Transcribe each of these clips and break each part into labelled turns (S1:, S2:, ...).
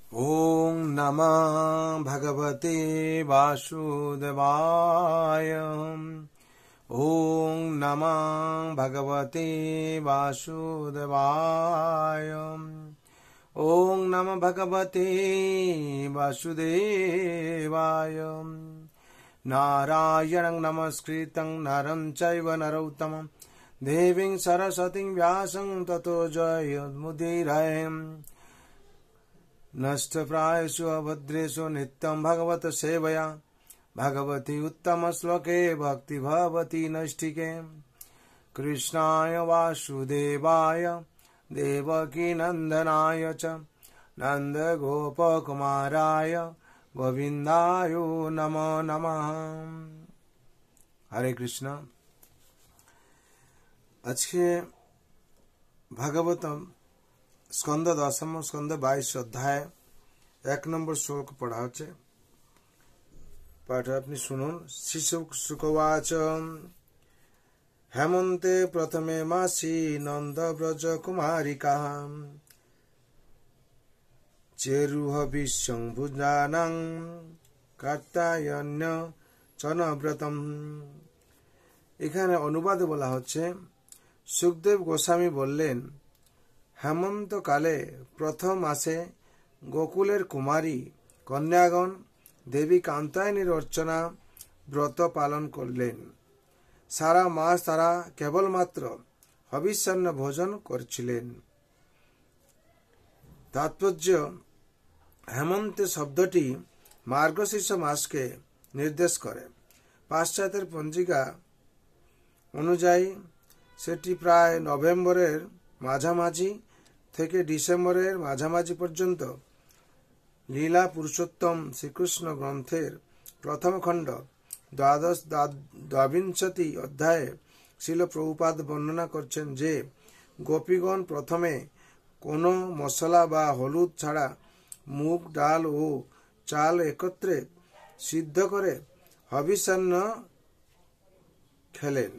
S1: ॐ नमः भगवते वासुदेवाय। ॐ नमः भगवते वासुदेवाय। ॐ नमः भगवते वासुदेवाय। नारायणं नमस्कृतं नरं चैव नरोत्तमं देवीं सरस्वतीं व्यासं ततो जयमुदीरये। नष्टप्रायेषु अभद्रेषु नित्यं भगवत सेवया भगवती उत्तम श्लोके भक्ति भवति नैष्ठिके। कृष्णाय वासुदेवाय देवकी नंदनाय च नंद गोपकुमाराय गोविंदाय नमो नमः। हरे कृष्ण। আজকে ভাগবতম স্কন্দ দশম স্কন্দ 22 অধ্যায় 1 নম্বর শ্লোক পড়া হচ্ছে। পাঠ আপনি শুনুন। শিশুকোবাচ হেমন্তে প্রথমে মাসি নন্দ ব্রজ কুমারিকা চেরুহ বিশ্বং ভুজানাং কাত্যায়ন্য চনব্রতম। এখানে অনুবাদে বলা হচ্ছে, সুখদেব গোস্বামী বললেন, হেমন্তকালে প্রথম মাসে গোকুলের কুমারী কন্যাগণ দেবী কাত্যায়নীর অর্চনা ব্রত পালন করলেন। সারা মাস তারা কেবলমাত্র হবিষ্যান্ন ভোজন করছিলেন। তাৎপর্য, হেমন্ত শব্দটি মার্গশীর্ষ মাসকে নির্দেশ করে। পাশ্চাত্যের পঞ্জিকা অনুযায়ী সেটি প্রায় নভেম্বরের মাঝামাঝি থেকে ডিসেম্বরের মাঝামাঝি পর্যন্ত লীলা পুরুষোত্তম শ্রীকৃষ্ণ গ্রন্থের প্রথম খণ্ড দ্বাবিংশতি অধ্যায়ে শিল প্রভুপাদ বর্ণনা করছেন যে গোপীগণ প্রথমে কোনো মশলা বা হলুদ ছাড়া মুগ, ডাল ও চাল একত্রে সিদ্ধ করে হবিষ্যান্ন খেলেন।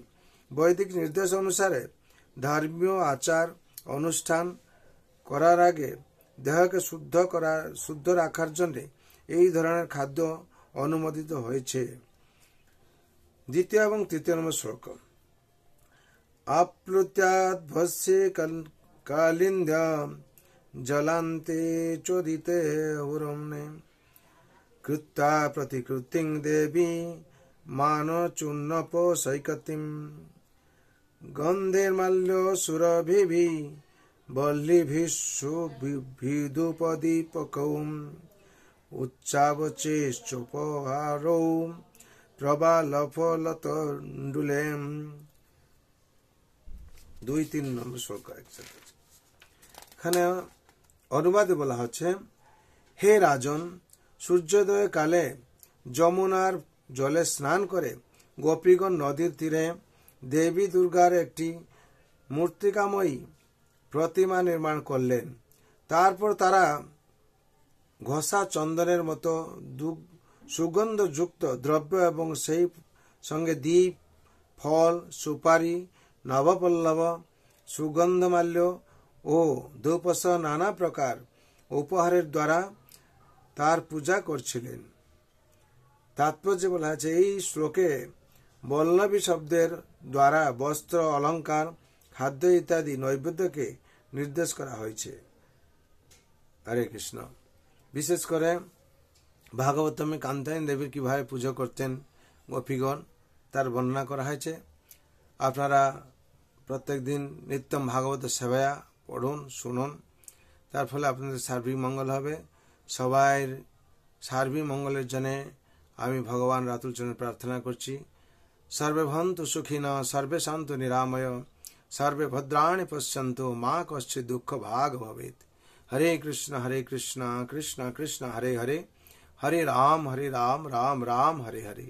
S1: বৈদিক নির্দেশ অনুসারে ধর্মীয় আচার অনুষ্ঠান করার আগে দেহকে শুদ্ধ রাখার জন্য এই ধরনের খাদ্য অনুমোদিত হয়েছে। দ্বিতীয় এবং তৃতীয় নম্বর শ্লোক। আপ্লুত্যাদ্ভস্যে কালিন্দ জলান্তে চোদিতে উরম্নে কৃত্তা প্রতিকৃতিং দেবী মানচূর্ণপোষৈকতিম গন্ধের্মাল্য সুরভিভি বল্লিভিষুভিদুপদীপকৌ উচ্চাবচেশ্চোপহারৌ প্রবালফলতণ্ডুলেম। 2-3 নম্বর শ্লোক একসাথে। এখানে অনুবাদে বলা হচ্ছে, হে রাজন, সূর্যোদয় কালে যমুনার জলে স্নান করে গোপীগণ নদীর তীরে দেবী দুর্গার একটি মূর্তিকাময়ী প্রতিমা নির্মাণ করলেন। তারপর তারা ঘষা চন্দনের মতো সুগন্ধযুক্ত দ্রব্য এবং সেই সঙ্গে দ্বীপ, ফল, সুপারি, নবপল্লব, সুগন্ধমাল্য ও ধূপস নানা প্রকার উপহারের দ্বারা তার পূজা করছিলেন। তাৎপর্য বলা আছে, এই শ্লোকে বল্লভী শব্দের দ্বারা বস্ত্র, অলঙ্কার, খাদ্য ইত্যাদি নৈবেদ্যকে নির্দেশ করা হয়েছে। হরে কৃষ্ণ। বিশেষ করে ভাগবতমে কাত্যায়নী দেবীর কিভাবে পুজো করতেন গোপীগণ তার বর্ণনা করা হয়েছে। আপনারা প্রত্যেক দিন নিত্যম ভাগবত সেবায়া পড়ুন, শুনুন। তার ফলে আপনাদের সার্বিক মঙ্গল হবে। সবাই সার্বিক মঙ্গলের জন্য আমি ভগবান রাতুল চরণে প্রার্থনা করছি। সর্বে ভন্তু সুখিনঃ, সর্বে সন্তু নিরাময়, সর্বে ভদ্রাণি পশ্যন্তু, মা কশ্চিৎ দুঃখ ভাগ ভবেৎ। হরে কৃষ্ণ কৃষ্ণ কৃষ্ণ হরে হরে, হরে রাম রাম রাম হরে হরে।